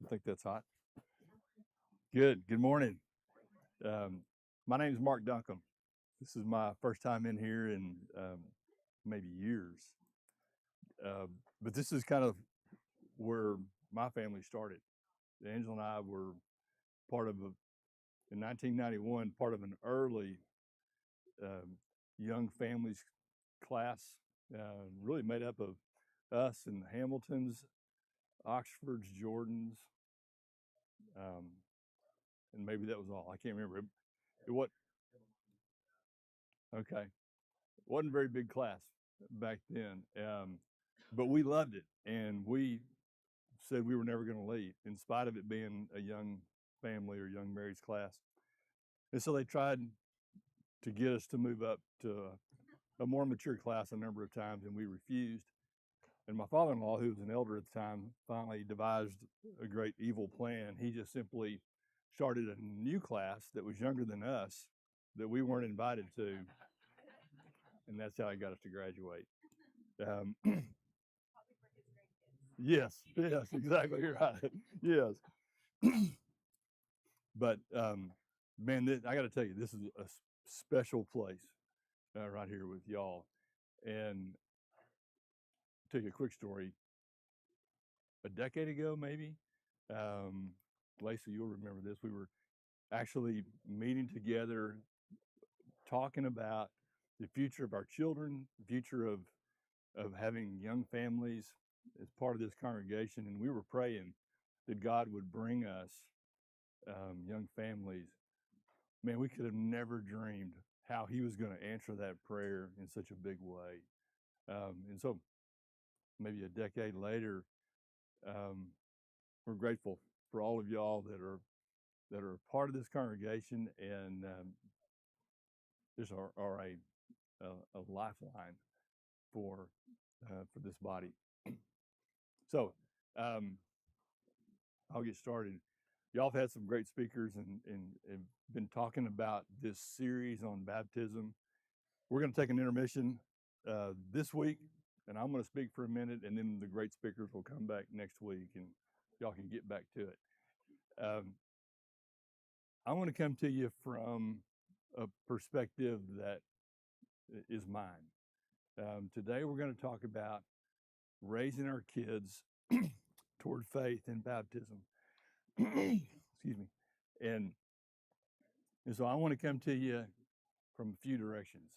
think that's hot. Good. Good morning. Um, my name is Mark Duncombe. This is my first time in here in maybe years. Uh, but this is kind of where my family started. Angela and I were part of in 1991, part of an early um, young families class, really made up of us and the Hamiltons, Oxfords, Jordans, um, and maybe that was all. I can't remember. What? Okay. Wasn't a very big class back then, but we loved it, and we said we were never going to leave, in spite of it being a young family or young marrieds class. And so they tried to get us to move up to a more mature class a number of times, and we refused. And my father-in-law, who was an elder at the time, finally devised a great evil plan. He just simply started a new class that was younger than us that we weren't invited to, and that's how he got us to graduate. Um, yes, yes, exactly right. Yes, but man, I got to tell you, this is a special place right here with y'all. And tell you a quick story. A decade ago, maybe, um, Lacey, you'll remember this. We were actually meeting together, talking about the future of our children, the future of having young families as part of this congregation, and we were praying that God would bring us young families. Man, we could have never dreamed how He was going to answer that prayer in such a big way. And so, maybe a decade later, um, we're grateful for all of y'all that are part of this congregation and just are a lifeline for this body. So, um, I'll get started. Y'all have had some great speakers and been talking about this series on baptism. We're going to take an intermission this week, and I'm going to speak for a minute, and then the great speakers will come back next week, and y'all can get back to it. I want to come to you from a perspective that is mine. Today, we're going to talk about raising our kids toward faith and baptism. Excuse me. And so I want to come to you from a few directions.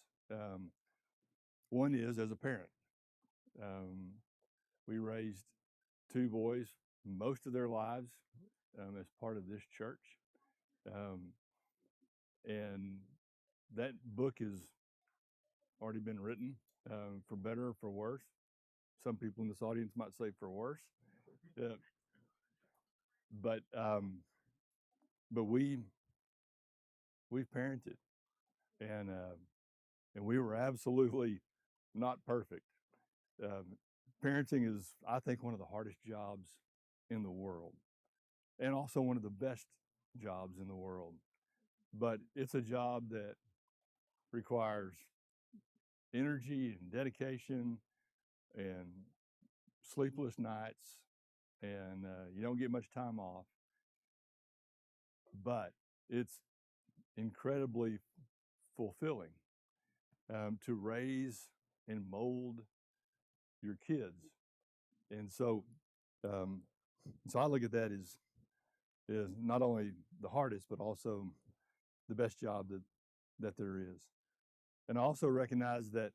One is as a parent. We raised two boys most of their lives as part of this church. And that book has already been written for better or for worse. Some people in this audience might say for worse. But we've parented, and we were absolutely not perfect. Parenting is, I think, one of the hardest jobs in the world, and also one of the best jobs in the world. But it's a job that requires energy and dedication and sleepless nights, and you don't get much time off. But it's incredibly fulfilling to raise and mold your kids. And so I look at that as not only the hardest, but also the best job that there is. And I also recognize that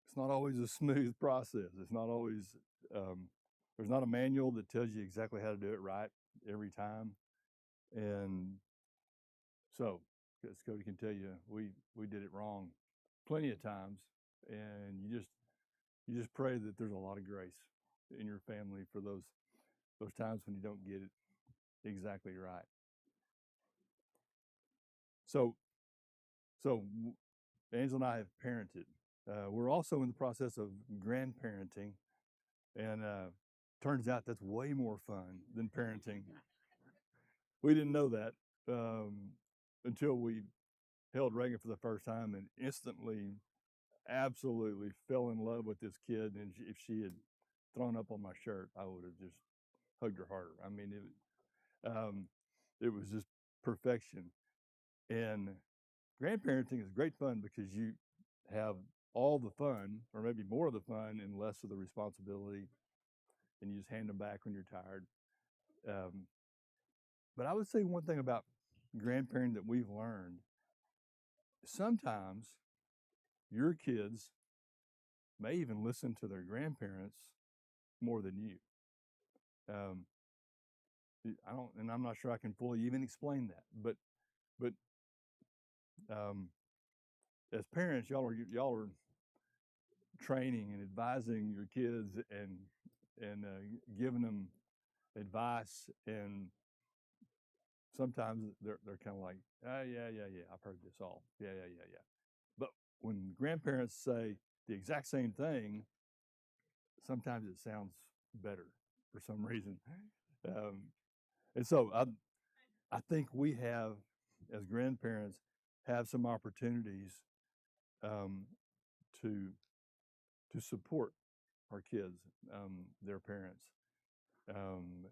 it's not always a smooth process. It's not always, there's not a manual that tells you exactly how to do it right every time. And so, as Cody can tell you, we did it wrong plenty of times. And you just pray that there's a lot of grace in your family for those times when you don't get it exactly right. So Angela and I have parented. We're also in the process of grandparenting, and turns out that's way more fun than parenting. We didn't know that until we held Reagan for the first time, and instantly, absolutely fell in love with this kid. And if she had thrown up on my shirt, I would have just hugged her harder. I mean, it was just perfection. And grandparenting is great fun because you have all the fun, or maybe more of the fun, and less of the responsibility, and you just hand them back when you're tired. Um, but I would say one thing about grandparenting that we've learned: sometimes your kids may even listen to their grandparents more than you. Um, I don't, and I'm not sure I can fully even explain that. But um, as parents, y'all are training and advising your kids and giving them advice, and sometimes they're kind of like, oh, yeah, I've heard this all, yeah. But when grandparents say the exact same thing, sometimes it sounds better for some reason. Um, and so I think we have, as grandparents, have some opportunities um, to to support our kids, their parents. Um,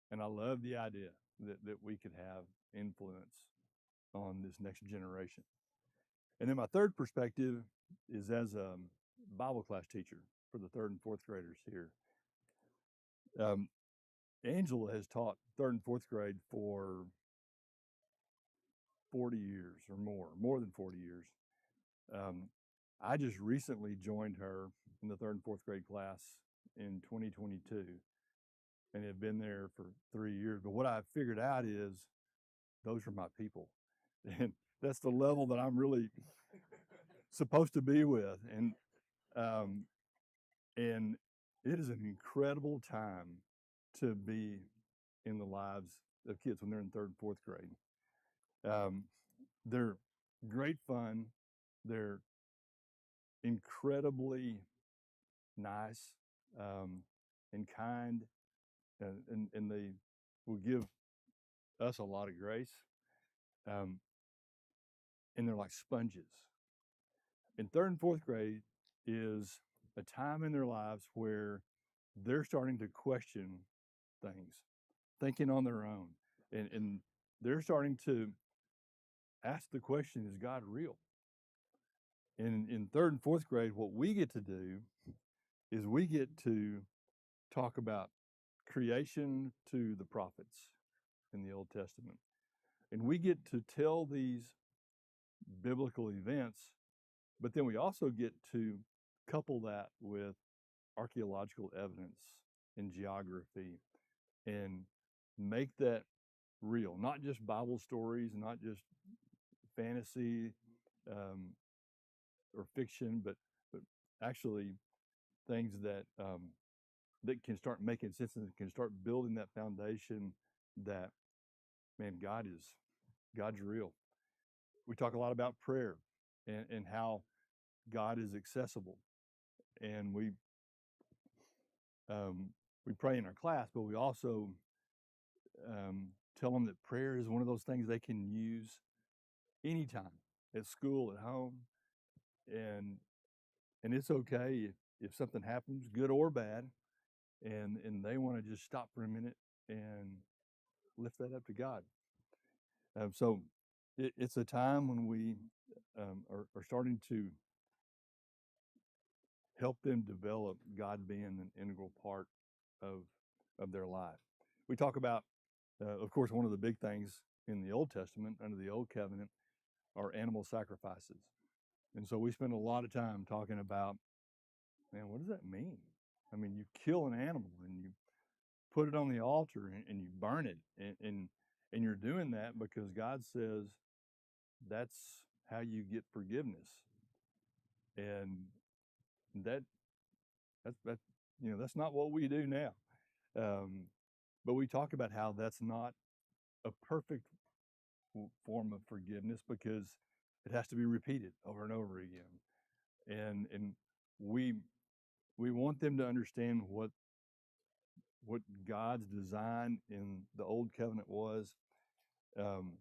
and I love the idea that we could have influence on this next generation. And then my third perspective is as a Bible class teacher for the third and fourth graders here. Um, Angela has taught third and fourth grade for 40 years or more than 40 years. Um, I just recently joined her in the third and fourth grade class in 2022 and have been there for 3 years. But what I figured out is those are my people. And that's the level that I'm really supposed to be with. Um, and it is an incredible time to be in the lives of kids when they're in third and fourth grade. Um, they're great fun. They're incredibly nice and kind, and they will give us a lot of grace. Um, and they're like sponges. And third and fourth grade is a time in their lives where they're starting to question things, thinking on their own, and they're starting to ask the question: is God real? And in third and fourth grade, what we get to do is we get to talk about creation to the prophets in the Old Testament. And we get to tell these biblical events, but then we also get to couple that with archaeological evidence and geography and make that real, not just Bible stories, not just fantasy um, or fiction, but actually things that can start making sense and can start building that foundation that, man, God's real. We talk a lot about prayer and how God is accessible, and um, we pray in our class, but we also tell them that prayer is one of those things they can use anytime, at school, at home, and it's okay if something happens, good or bad, and they want to just stop for a minute and lift that up to God. So it's a time when we are starting to help them develop God being an integral part of their life. We talk about, of course, one of the big things in the Old Testament under the Old Covenant are animal sacrifices, and so we spend a lot of time talking about, man, what does that mean? I mean, you kill an animal and you put it on the altar and you burn it, and you're doing that because God says that's how you get forgiveness, and that that's that's not what we do now. Um, but we talk about how that's not a perfect form of forgiveness because it has to be repeated over and over again, and we we want them to understand what God's design in the old covenant was, um,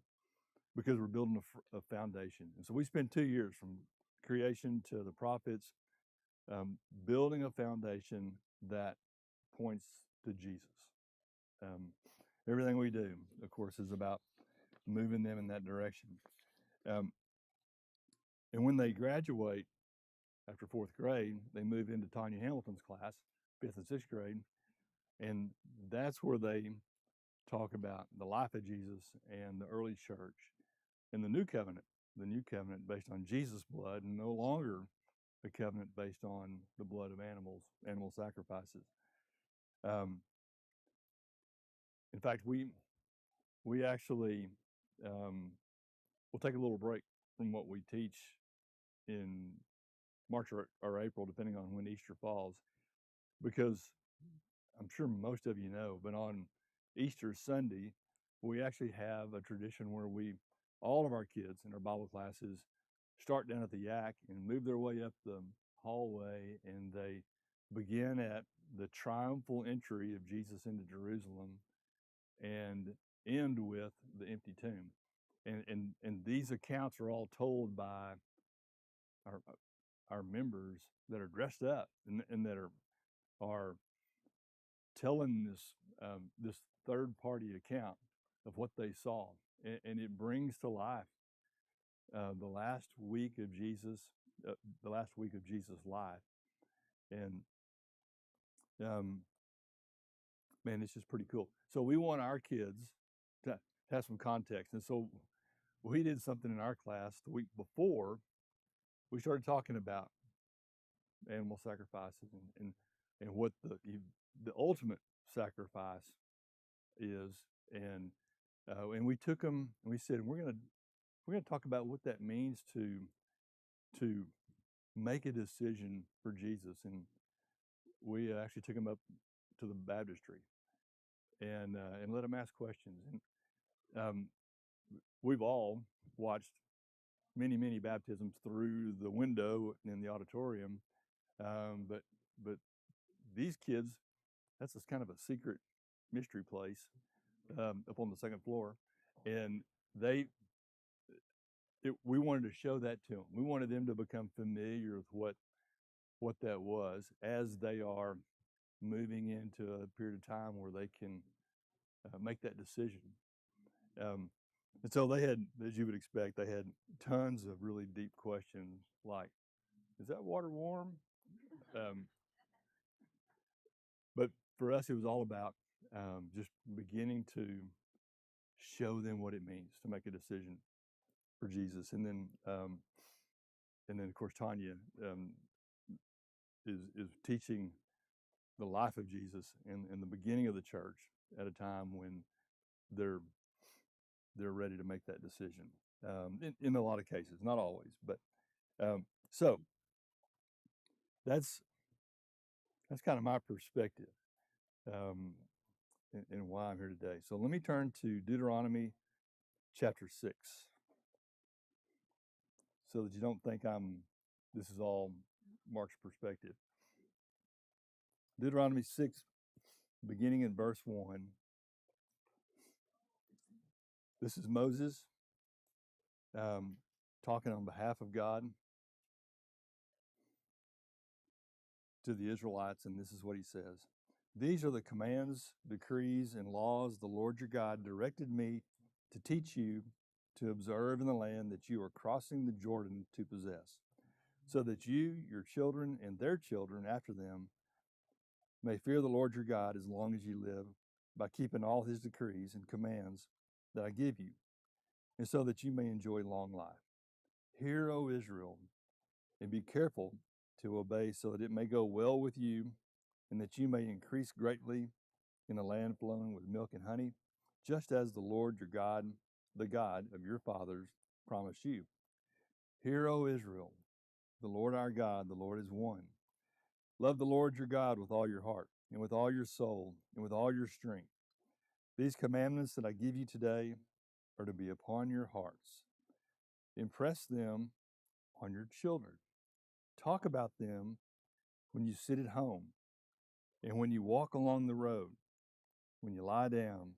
because we're building a foundation. And so we spend 2 years from creation to the prophets, building a foundation that points to Jesus. Um, everything we do, of course, is about moving them in that direction. Um, and when they graduate after fourth grade, they move into Tanya Hamilton's class, fifth and sixth grade, and that's where they talk about the life of Jesus and the early church and the new covenant based on Jesus' blood, and no longer a covenant based on the blood of animal sacrifices. In fact, we actually we'll take a little break from what we teach in March or April, depending on when Easter falls, because I'm sure most of you know, but on Easter Sunday, we actually have a tradition where all of our kids in our Bible classes start down at the Yak and move their way up the hallway, and they begin at the triumphal entry of Jesus into Jerusalem and end with the empty tomb. And these accounts are all told by our members that are dressed up and that are telling this third party account of what they saw, and it brings to life the last week of Jesus' life, and man, it's just pretty cool. So we want our kids to have some context, and so we did something in our class the week before. We started talking about animal sacrifices and what the ultimate sacrifice is, and we took them and we said we're gonna talk about what that means to make a decision for Jesus, and we actually took them up to the baptistry and let them ask questions, and we've all watched many baptisms through the window in the auditorium, but these kids, that's just kind of a secret mystery place up on the second floor, and we wanted to show that to them. We wanted them to become familiar with what that was as they are moving into a period of time where they can make that decision. And so they had, as you would expect, they had tons of really deep questions like, is that water warm? But for us, it was all about just beginning to show them what it means to make a decision for Jesus. And then of course, Tanya is teaching the life of Jesus in the beginning of the church at a time when they're ready to make that decision. In a lot of cases, not always, but so that's kind of my perspective and why I'm here today. So let me turn to Deuteronomy chapter 6, so that you don't think this is all Mark's perspective. Deuteronomy 6, beginning in verse 1. This is Moses talking on behalf of God to the Israelites, and this is what he says. These are the commands, decrees, and laws the Lord your God directed me to teach you to observe in the land that you are crossing the Jordan to possess, so that you, your children, and their children after them may fear the Lord your God as long as you live, by keeping all his decrees and commands that I give you, and so that you may enjoy long life. Hear, O Israel, and be careful to obey, so that it may go well with you, and that you may increase greatly in a land flowing with milk and honey, just as the Lord your God, the God of your fathers, promised you. Hear, O Israel, the Lord our God, the Lord is one. Love the Lord your God with all your heart, and with all your soul, and with all your strength. These commandments that I give you today are to be upon your hearts. Impress them on your children. Talk about them when you sit at home, and when you walk along the road, when you lie down,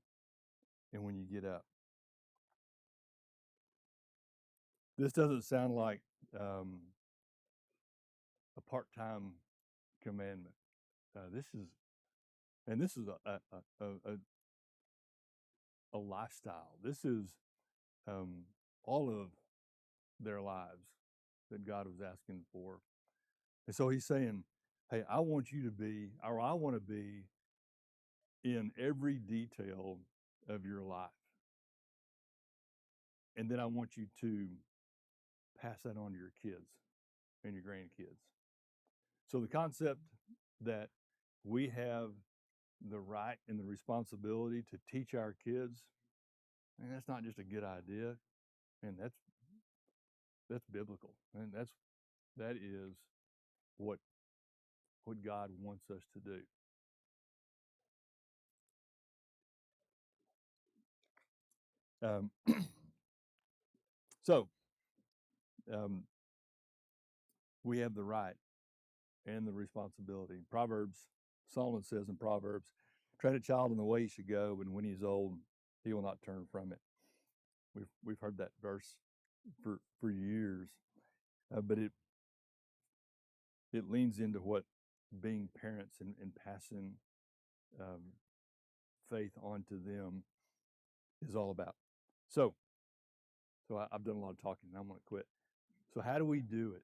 and when you get up. This doesn't sound like a part-time commandment. This is And this is a lifestyle. This is um, all of their lives that God was asking for. And so he's saying, hey, I want you to be, or I want to be in every detail of your life. And then I want you to pass that on to your kids and your grandkids. So the concept that we have the right and the responsibility to teach our kids, and that's not just a good idea, and that's biblical, and that is what God wants us to do. So we have the right and the responsibility. Solomon says in Proverbs, train a child in the way he should go, and when he is old, he will not turn from it. We've heard that verse for years, but it leans into what being parents and passing um, faith onto them is all about. So I've done a lot of talking, and I'm going to quit. So how do we do it?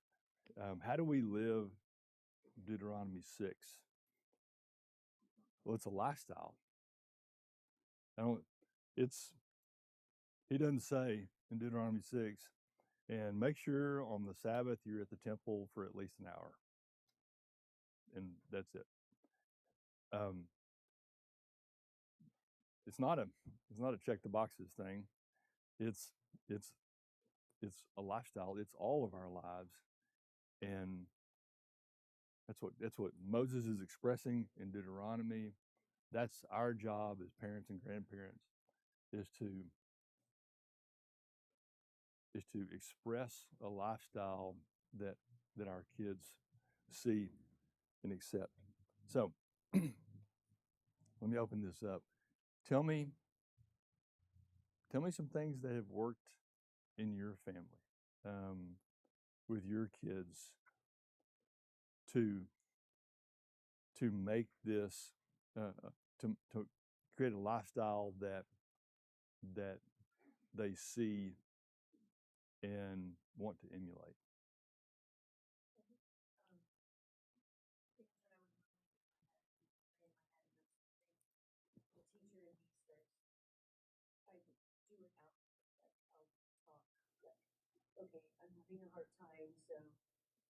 How do we live Deuteronomy 6? Well, it's a lifestyle. He doesn't say in Deuteronomy 6, and make sure on the Sabbath you're at the temple for at least an hour. And that's it. It's not a check the boxes thing. It's a lifestyle. It's all of our lives. And that's what Moses is expressing in Deuteronomy. That's our job as parents and grandparents, is to express a lifestyle that our kids see and accept. So let me open this up. Tell me some things that have worked in your family, with your kids, to make this, to create a lifestyle that they see and want to emulate. Okay, I'm having a hard time, so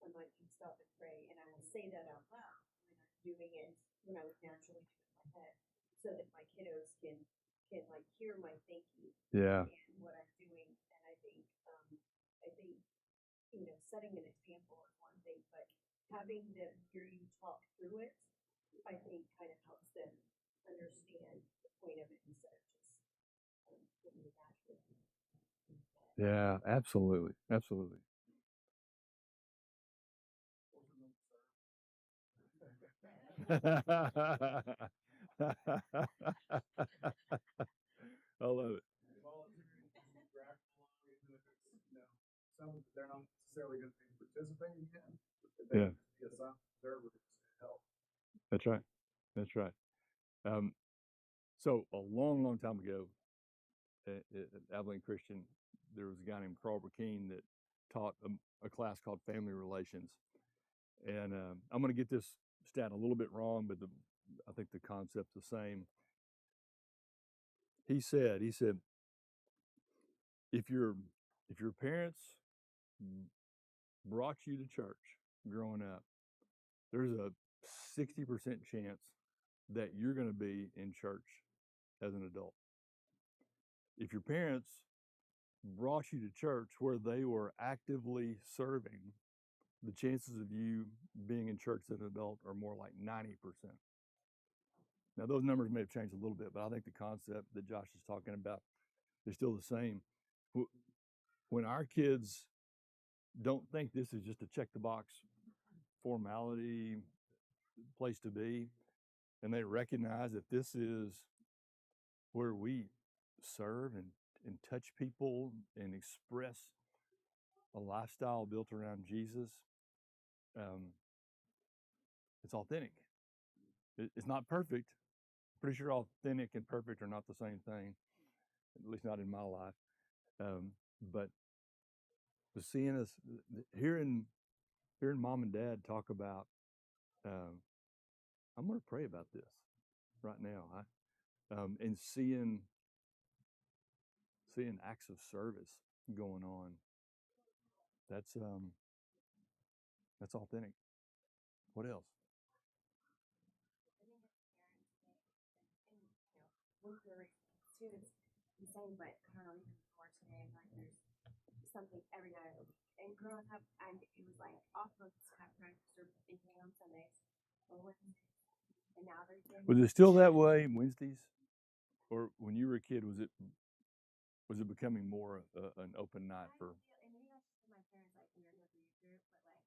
I might stop and pray, and I will say that out loud when I'm doing it, when I would naturally do it in my head, so that my kiddos can like hear my thinking Yeah. and what I'm doing. And I think setting an example is one thing, but having them hear you talk through it, I think kind of helps them understand the point of it instead of just doing it naturally. Yeah, absolutely. Absolutely. I love it. Some they're not necessarily going to be participating in, but Yeah. be a silent observer to help. That's right. That's right. So a long, long time ago, at Abilene Christian, there was a guy named Carl Burkeen that taught a class called Family Relations. And I'm going to get this stat a little bit wrong, but I think the concept's the same. He said, if your parents brought you to church growing up, there's a 60% chance that you're going to be in church as an adult. If your parents brought you to church where they were actively serving, the chances of you being in church as an adult are more like 90%. Now, those numbers may have changed a little bit, but I think the concept that Josh is talking about is still the same. When our kids don't think this is just a check the box formality place to be, and they recognize that this is where we serve and touch people and express a lifestyle built around Jesus, it's authentic. It's not perfect, pretty sure authentic and perfect are not the same thing, at least not in my life. But seeing us, hearing mom and dad talk about, I'm going to pray about this right now. And seeing acts of service going on. That's authentic. What else? When we were too, it's the same, but kind of even more today. Like there's something every night of the week. And growing up, it was like off books have practice or anything on Sundays or Wednesdays. And now there's Was it still that way Wednesdays, or when you were a kid? Was it becoming more an open night for? And maybe that's just my parents like we were here for youth group, but like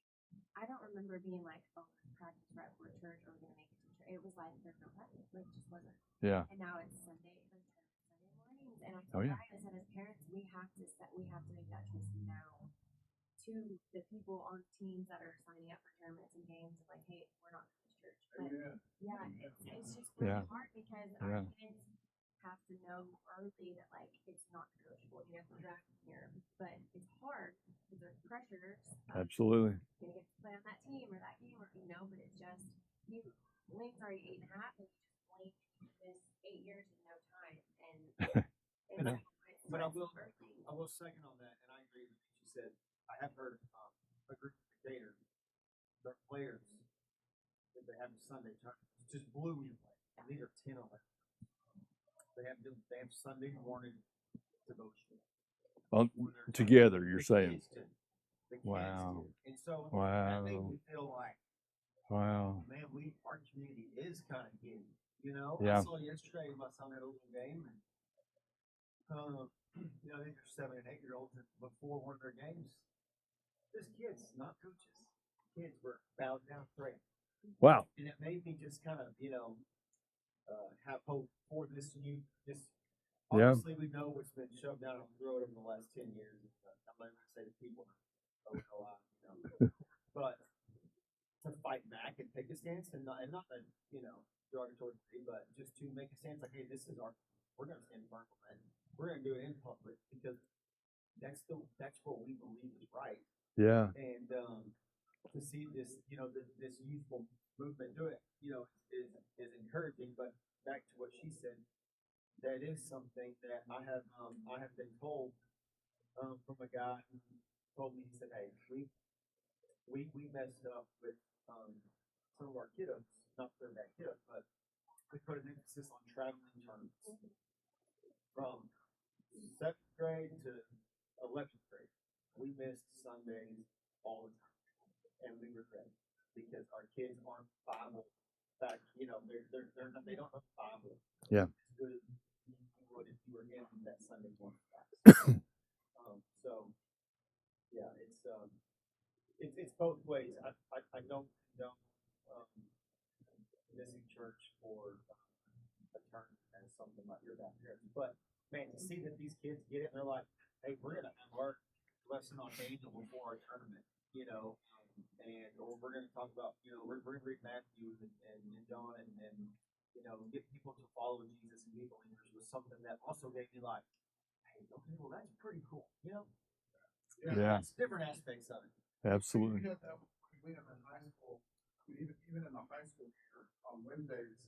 I don't remember being like, oh, practice right before church or we're gonna make it to church. It was like there's no practice, like it just wasn't. Yeah. And now it's Sunday, there's Sunday mornings, and I Oh, told yeah. Ryan, I said as parents we have to make that choice now to the people on teams that are signing up for tournaments and games. Like, hey, we're not going to church, but yeah, it's just really Yeah. hard because Yeah. our kids have to know early that like it's not negotiable. You have to drag them here, but it's hard because there's pressures. Absolutely. Gonna get to play on that team or that game, or but it's just you. Lane's already 8.5, and you just blink this 8 years in no time, and it's Yeah. But I will second on that, and I agree with what you said. I have heard a group of Decatur, their players that they have in Sunday tournaments just blew me away. And these are 10 11. They have Sunday morning devotion. Together, you're The saying. kids do. The kids Wow. do. And so that Wow. made me feel like, Wow. man, our community is kind of getting, Yeah. I saw yesterday my son had a little game, and these are 7 and 8-year-olds, and before one of their games, just kids, not coaches, kids were bowed down praying. Wow. And it made me just kind of, have hope for this youth. Yeah. Obviously, we know what's been shoved down our throat over the last 10 years. I'm not going to say the people, but to fight back and take a stance, and not that, derogatory, but just to make a stance like, hey, we're going to stand firm on that. We're going to do it in public because that's what we believe is right. Yeah. And to see this, this youthful movement do it, is encouraging. But back to what she said, that is something that I have been told from a guy who told me. He said, "Hey, we messed up with some of our kiddos, not their bad kiddos, but we put an emphasis on traveling tournaments from 7th grade to 11th grade. We missed Sundays all the time, and we regret it because our kids aren't Bible. In fact, they don't know the Bible. Yeah. As good as you would if you were in that Sunday morning class. So yeah, it's both ways. I don't missing church for a tournament as something like your bad parents, but man, to see that these kids get it, and they're like, hey, we're gonna have our lesson on angel before our tournament, or we're gonna talk about, we're gonna read Matthew and John and get people to follow Jesus and be believers was something that also gave me like, hey, okay, well that's pretty cool, Yeah. It's different aspects of it. Absolutely. We had that we have in high school, even in the high school here on Wednesdays,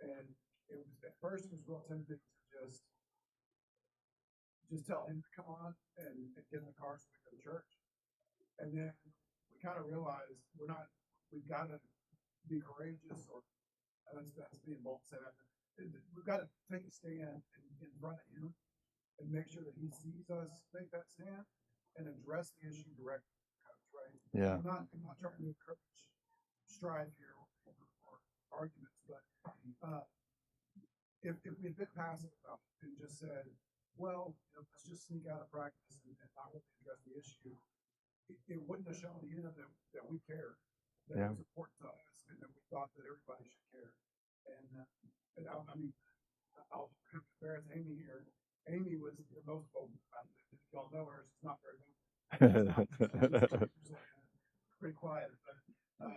and it was at first it was real tempting to just tell him to come on and get in the car so we go to church, and then we kind of realized we've got to be courageous, or that's being bold to say that. We've got to take a stand in front of him and make sure that he sees us make that stand and address the issue directly, right? Yeah. I'm not trying to encourage strife here or arguments, but if we had been passive about it and just said, well, let's just sneak out of practice and not really address the issue, it wouldn't have shown him that we cared, that it was important to us, and that we thought that everybody should care. And I'll embarrass Amy here. Amy was the most vocal about it. If y'all know her, she's not very vocal. Pretty quiet. But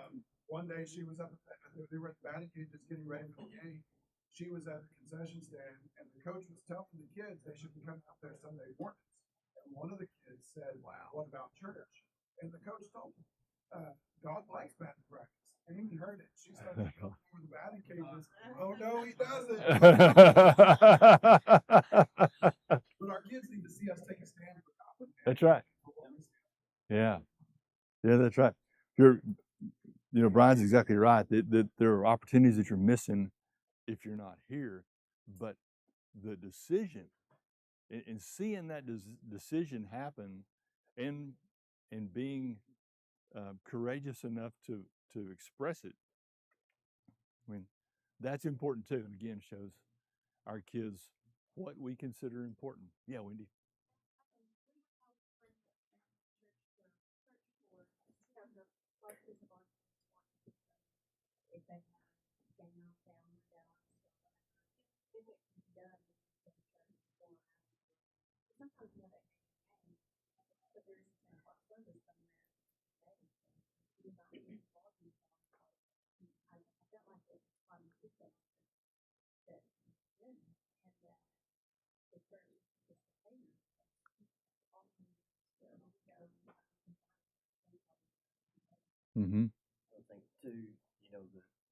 one day she was they were at the batting cage just getting ready for the game. She was at the concession stand, and the coach was telling the kids they should be coming out there Sunday mornings. And one of the kids said, "Wow, what about church?" And the coach told him, "God likes batting practice." And Amy heard it. She started going over the batting cages. Oh no, he doesn't. But our kids need to see us take a stand for God. That's right. Yeah. Yeah, that's right. Brian's exactly right. That there are opportunities that you're missing if you're not here, but the decision and seeing that decision happen, and being courageous enough to express it. I mean, that's important too, and again shows our kids what we consider important. Yeah, Wendy. If they have down, if it can be done, sometimes you have but there's a service somewhere. You're not even involved in I felt like it was fun to that and the church is just a favor. Mm-hmm. I think too,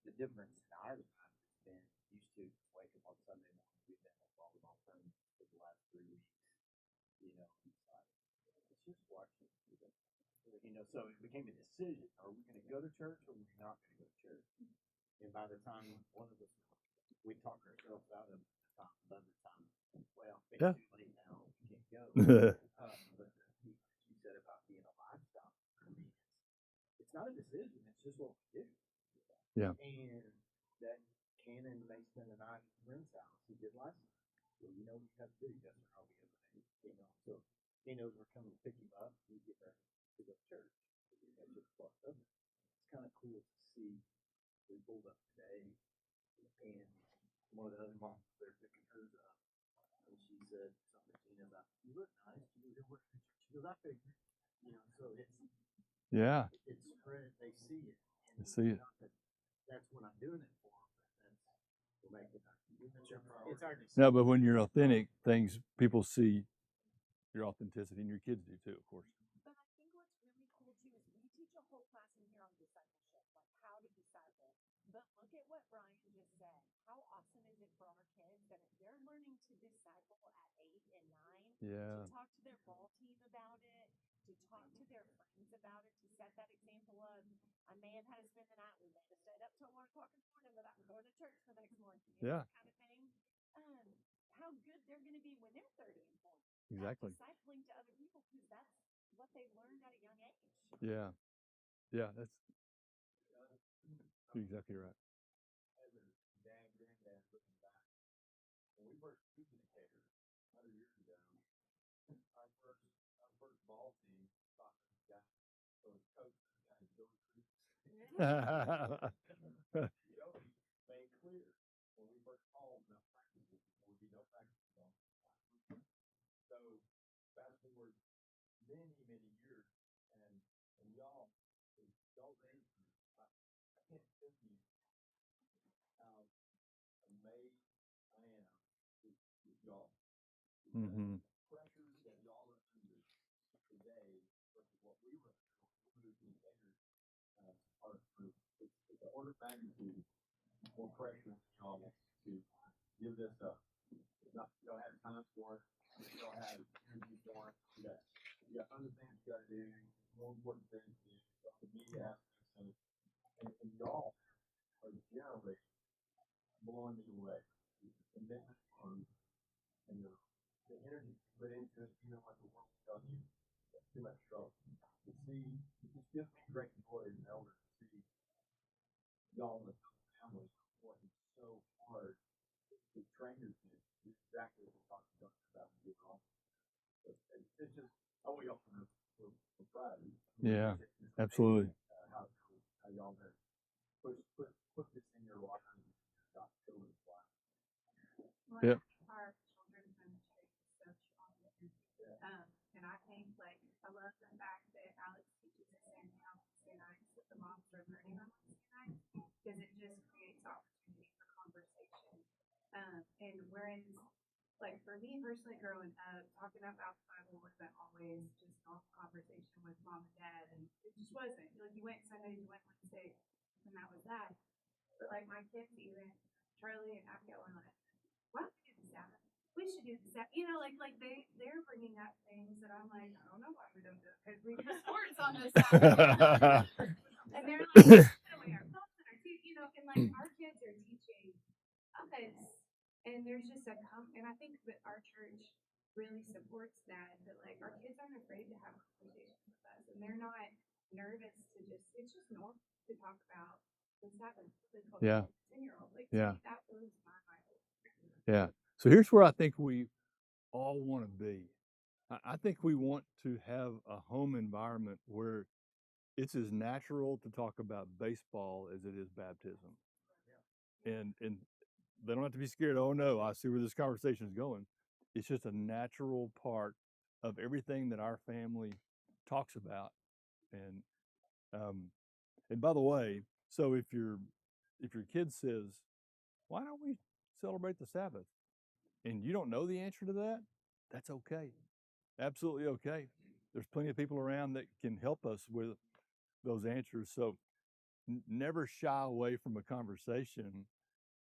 the difference in our life has been used to wake up on Sunday morning, we've been on volleyball tournament for the last 3 weeks, let's just watch it. So it became a decision. Are we going to go to church or are we not going to go to church? And by the time one of us, we talk ourselves out of another time, well, it's Yeah. too late now, we can't go. But she said about being a lifestyle, it's not a decision, it's just what we do. Yeah. And that Cannon, Mason, and I at Lynn's house, he did last night. Well, you know what you have to do, yes or no, we have a name, so he knows we're coming to pick him up, we get ready to go to church. That's just part of it. It's kind of cool to see. We pulled up today, and one of the other moms there picking hers up, and she said something to Gina about, "You look nice." She goes, "I figured." So Yeah. it's spread. They see it. They see it. That's what I'm doing it for. We're making it's our decision. No, but when you're authentic, people see your authenticity, and your kids do too, of course. But I think what's really cool too is we teach a whole class in here on discipleship, like how to disciple. But look at what Brian just said. How awesome is it for our kids that if they're learning to disciple at 8 and 9, Yeah. to talk to their ball team about it, to talk to their friends about it, to set that example of, I may have had to spend the night, we may have stayed up till 1 o'clock in the morning, but I'm going to church the next morning. Yeah. Kind of thing. How good they're going to be when they're 30 and 40. Exactly. Discipling to other people because that's what they learned at a young age. Yeah. Yeah, that's you're exactly right. As a dad, granddad, looking back, when we were communicators 100 years ago, our first ball team, soccer guy, or coach, guy, Joey Cruz. Joey made clear when we first called about practices, there would be no practice ball. So fast forward many years, and y'all's age group, I can't tell you how amazed I am with y'all. Mm-hmm. Pressures that y'all are under today versus what we were under when we are through. It's an order of magnitude more pressure than y'all to give this up. You don't have time for it. You don't have energy for it. You got other things you got to do. More important things to do. The media aspects of it. And y'all are the generation blowing me away. The commitment and the energy you put into it, like the world's telling you, that's too much trouble. To see, it just gives me great joy as an elder to see y'all in the family working so hard to train your kids. It's exactly what we're talking about doing all. It's just, I want y'all to know we're proud of you. Yeah, absolutely. How y'all have put this in your life and got children's life. Yep. Our children's ministry is so strong. And I think, I love the fact that Alex teaches us in Wednesday nights that the moms are learning on Wednesday sometimes because it just creates opportunity for conversation. And whereas, like for me personally, growing up, talking about the Bible wasn't always just normal conversation with mom and dad, and it just wasn't. Like you went Sundays, you went Wednesdays, and that was that. But like my kids, even Charlie and Abigail, were like, "Why don't we do the Sabbath? We should do the Sabbath." You know, like they're bringing up things that I'm like, I don't know why we don't do it because we do sports on the Sabbath. And they're like, we our phones and our TV, you know, and like our kids are teaching us, and there's just and I think that our church really supports that. That like our kids aren't afraid to have conversations with us, and they're not nervous to just. It's just normal to talk about the Sabbath. Yeah. 10-year-old, like Yeah. that blows my mind. Yeah. So here's where I think we all want to be. I think we want to have a home environment where it's as natural to talk about baseball as it is baptism. And they don't have to be scared. Oh no, I see where this conversation is going. It's just a natural part of everything that our family talks about. And by the way, so if your kid says, "Why don't we celebrate the Sabbath?" and you don't know the answer to that, that's okay. Absolutely okay. There's plenty of people around that can help us with those answers. So never shy away from a conversation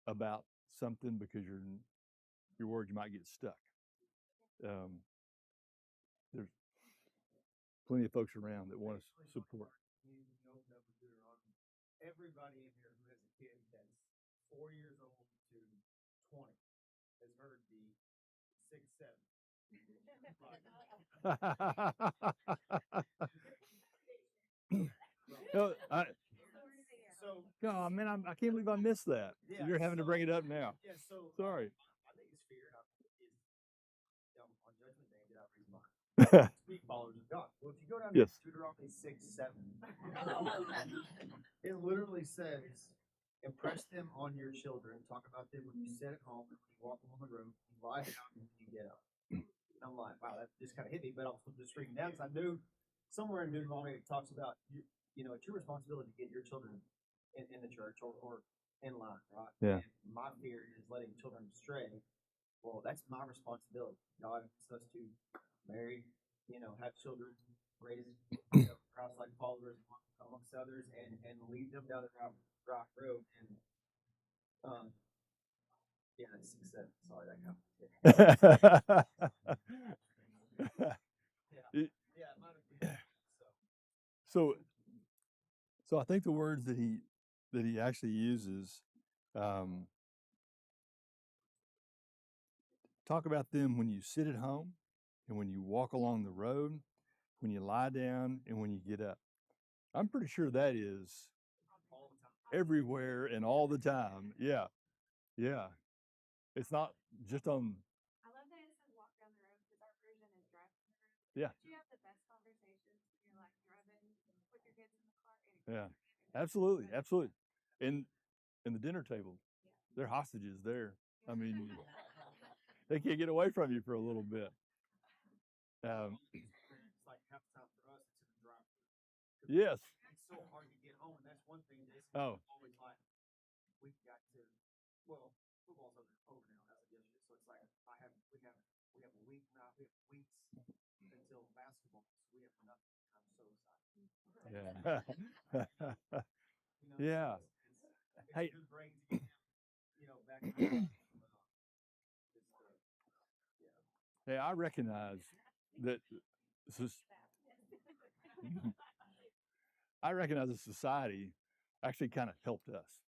about something because you're worried you might get stuck. There's plenty of folks around that want to support. Everybody in here who has a kid that's 4 years old to 20 has heard the 6-7. No, So, oh man, I can't believe I missed that. Yeah, You're having to so- bring it up now. yeah, so Sorry. I think it's fair. On Judgment Day, did I read mine? Speak followers of God. Well, if you go down Yes. to Deuteronomy 6-7, it literally says, "Impress them on your children. Talk about them when you sit at home, and when you walk along the road, when you lie down, and when you get up." And I'm like, wow, that just kind of hit me. But I was just reading down because I knew somewhere in Deuteronomy it talks about it's your responsibility to get your children in the church or in line, right? Yeah. And my fear is letting children stray. Well, that's my responsibility. God wants us to marry, have children, raise Christ-like followers amongst others, and lead them down the right road. And yeah, that's 6-7. Sorry, that kind of. Yeah, it might have been. So I think the words that he actually uses, talk about them when you sit at home and when you walk along the road, when you lie down and when you get up. I'm pretty sure that is All the time. everywhere and all the time. Yeah. Yeah. It's not just on. I love that it says walk down the road because our version is drive down the road. Yeah. But you have the best conversations when you're like driving with your kids in the car. Yeah. Absolutely. Absolutely. And the dinner table, they're hostages there. I mean, they can't get away from you for a little bit. It's like half the time for us, it's in the drive-thru. Yes. It's so hard to get home, and that's one thing Jason Oh. always like. We've got to. Well, football's over now. That's a yesterday, so it's like we have a week now. We have weeks until basketball, so we have nothing. I'm so excited. Yeah. Yeah. It's Hey. a good break to get him, back. Yeah. Hey, I recognize that I recognize that society actually kind of helped us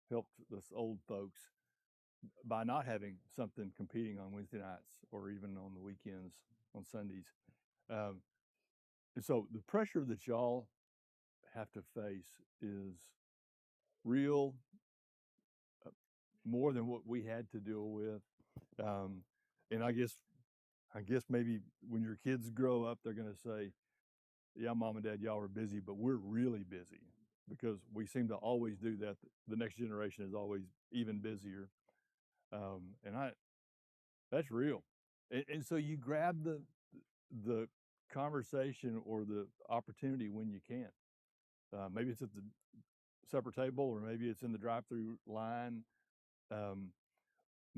old folks by not having something competing on Wednesday nights or even on the weekends, on Sundays. And so the pressure that y'all have to face is real, more than what we had to deal with. And I guess maybe when your kids grow up, they're going to say, "Yeah, mom and dad, y'all are busy, but we're really busy," because we seem to always do that. The next generation is always even busier. And that's real. And so you grab the conversation or the opportunity when you can. Maybe it's at the supper table, or maybe it's in the drive-through line. Um,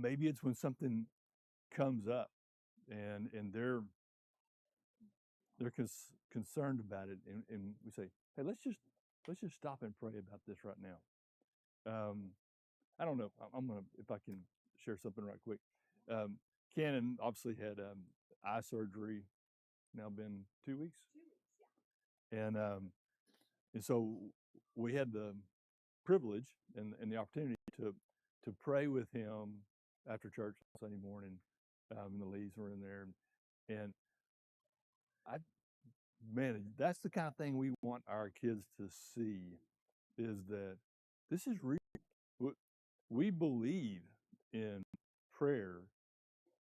Maybe it's when something comes up and they're concerned about it, and we say, hey, let's just stop and pray about this right now. I don't know. I'm gonna, if I can share something right quick. Cannon obviously had eye surgery. Now been 2 weeks, 2 weeks, yeah. and so we had the privilege and the opportunity to pray with him after church on Sunday morning. And the Lees were in there, and I, man, that's the kind of thing we want our kids to see, is that this is real. We believe in prayer,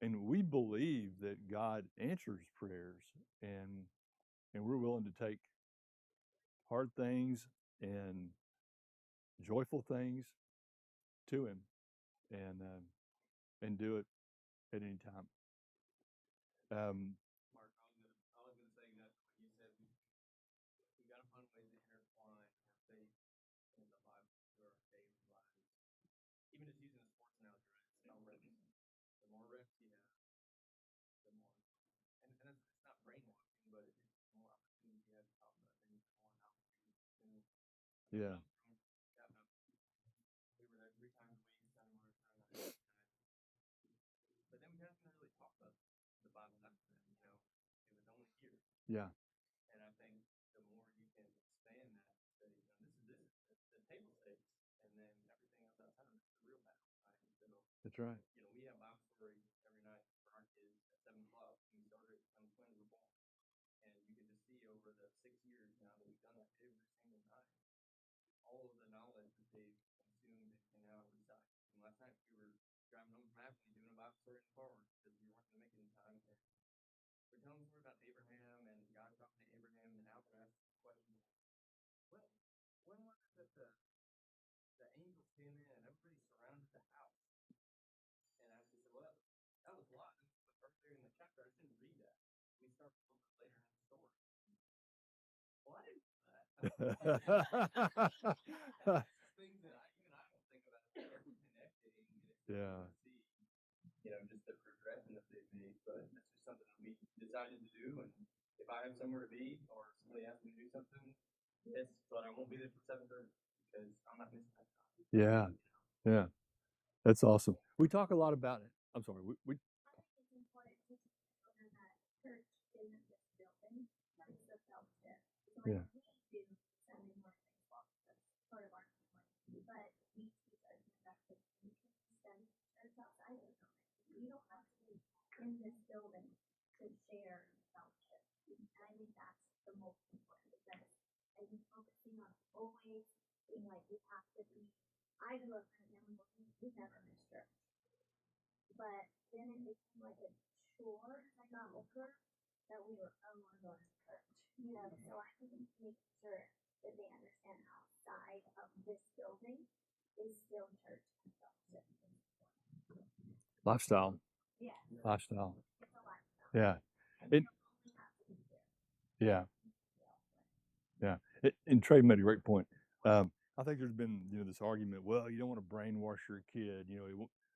and we believe that God answers prayers, and we're willing to take hard things and joyful things to Him, and do it at any time. Mark, I was gonna say that what you said, we gotta find ways to intertwine our faith in the Bible through our daily lives. Even just using a sports analogy, right? It's how reps. The more reps you have, the more, and it's not brainwashing, but it's the more opportunities you have to talk about things, the more opportunities to. Yeah. Yeah, no, we were there 3 times a week, Sunday morning, Sunday night. But then we haven't really talked about the Bible after that. It was only here. Yeah. And I think the more you can expand that, say, this is the table stakes, and then everything else outside of it is the real battle, right? So, That's right. we have Bible story every night for our kids at 7 o'clock. We started when twins were born, and you can just see over the 6 years now that we've done that every single night, all of the knowledge that they've consumed and can now recite. And last night we were driving home from Abilene doing a Bible story in the car because we weren't going to make it in time. And we're telling the story about Abraham and God talking to Abraham, and Albert asked the question, well, when was it that the angels came in and everybody surrounded the house? And I said, well, that was Lot. But earlier in the chapter, I didn't read that. We start a little bit later in the story. Well, I didn't know that. Things that even I don't think about connecting. Yeah. See, just the progression that they've made. But that's just something that we decided to do. And if I have somewhere to be, or somebody asks me to do something, yes, but I won't be there for 7:30 because I'm not missing that time. Yeah. Yeah. That's awesome. We talk a lot about it. I'm sorry. We I think it's important to remember that church isn't just building, but it's a fellowship. So like Yeah. we do Sunday morning baseball, that's part of our family. But we teach our kids that you can study church outside of the building. You don't have to be in this building to share fellowship. And I think that's the most important, because I think focusing on always being like we have to be. I grew up in a family where we never missed church. But then it became like a chore as I got older that we were going to church. So I think making sure that they understand outside of this building is still church and fellowship. lifestyle. Yeah, Lifestyle. it's a lifestyle. Yeah. And It, you don't only have to be there. yeah. Yeah. And Trey made a great point. I think there's been, this argument, well, you don't want to brainwash your kid.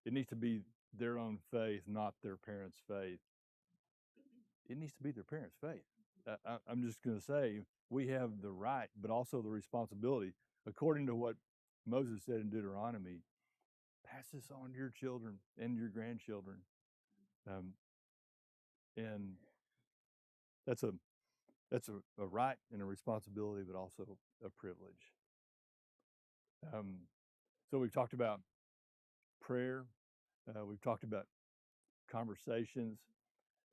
It needs to be their own faith, not their parents' faith. It needs to be their parents' faith. I'm just going to say we have the right, but also the responsibility, according to what Moses said in Deuteronomy, pass this on to your children and your grandchildren. And that's a right and a responsibility, but also a privilege. So we've talked about prayer. We've talked about conversations.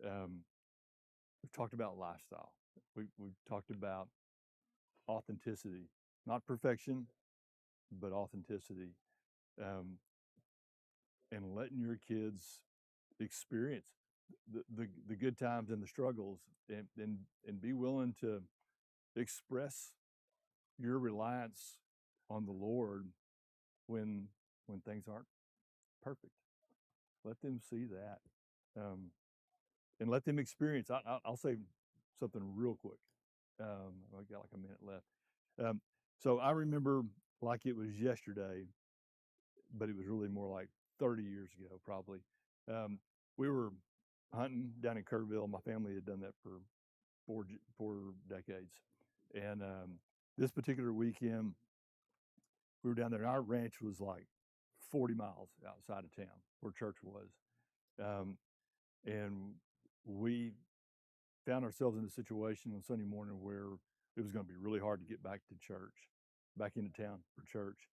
We've talked about lifestyle. We've talked about authenticity, not perfection, but authenticity, and letting your kids experience the good times and the struggles, and be willing to express your reliance on the Lord when things aren't perfect. Let them see that, and let them experience. I'll say something real quick. I got like a minute left. So I remember like it was yesterday, but it was really more like 30 years ago, probably. We were hunting down in Kerrville. My family had done that for four decades. And this particular weekend, we were down there, and our ranch was like 40 miles outside of town where church was. And we found ourselves in a situation on Sunday morning where it was going to be really hard to get back to church, back into town for church.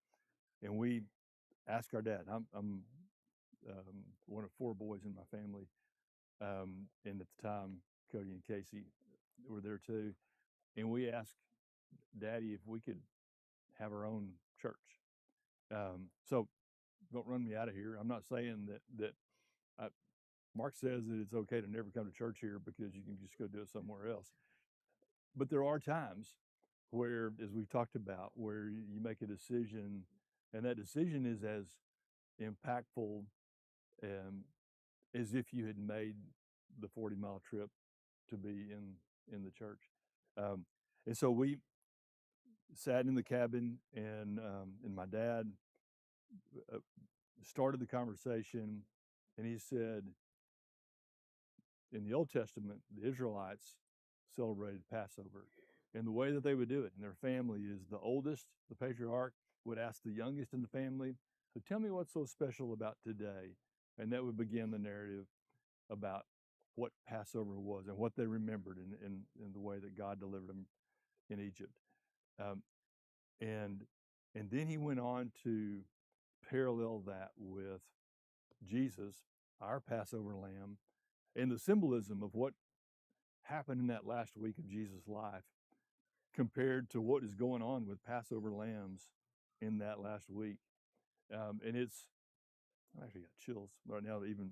And we asked our dad. I'm one of four boys in my family, and at the time, Cody and Casey were there too. And we asked Daddy if we could have our own church. So don't run me out of here. I'm not saying that Mark says that it's okay to never come to church here because you can just go do it somewhere else. But there are times where, as we've talked about, where you make a decision, and that decision is as impactful as if you had made the 40-mile trip to be in the church. And so we sat in the cabin, and my dad started the conversation, and he said, in the Old Testament, the Israelites celebrated Passover. And the way that they would do it in their family is the oldest, the patriarch, would ask the youngest in the family, so tell me what's so special about today. And that would begin the narrative about what Passover was and what they remembered in the way that God delivered them in Egypt. And then he went on to parallel that with Jesus, our Passover lamb, and the symbolism of what happened in that last week of Jesus' life compared to what is going on with Passover lambs in that last week. And it's, I actually got chills right now even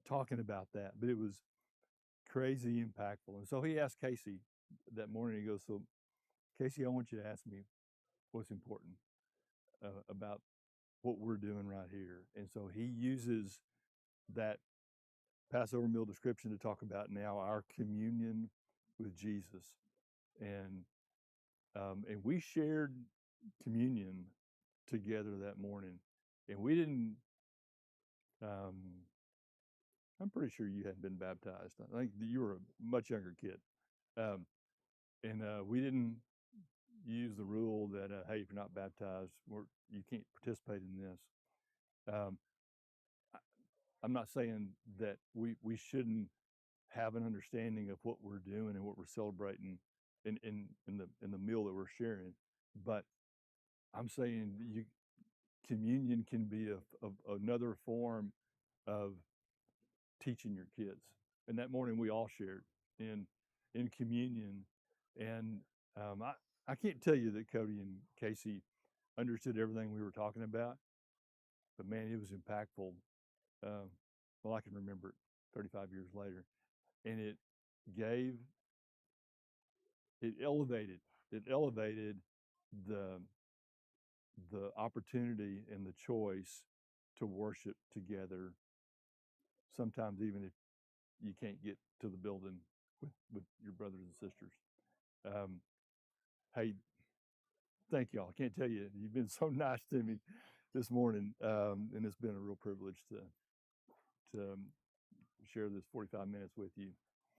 talking about that, but it was crazy impactful. And so he asked Casey that morning, he goes, so Casey, I want you to ask me what's important about what we're doing right here. And so he uses that Passover meal description to talk about now our communion with Jesus. And we shared communion together that morning. And we didn't, I'm pretty sure you hadn't been baptized. I think you were a much younger kid. And we didn't use the rule that, hey, if you're not baptized, you can't participate in this. I'm not saying that we shouldn't have an understanding of what we're doing and what we're celebrating in the meal that we're sharing, but I'm saying communion can be another form of teaching your kids. And that morning we all shared in communion, and I can't tell you that Cody and Casey understood everything we were talking about, but man, it was impactful. Well, I can remember it 35 years later, and it elevated the opportunity and the choice to worship together, sometimes even if you can't get to the building with your brothers and sisters. Hey, thank y'all. I can't tell you, you've been so nice to me this morning, and it's been a real privilege to share this 45 minutes with you.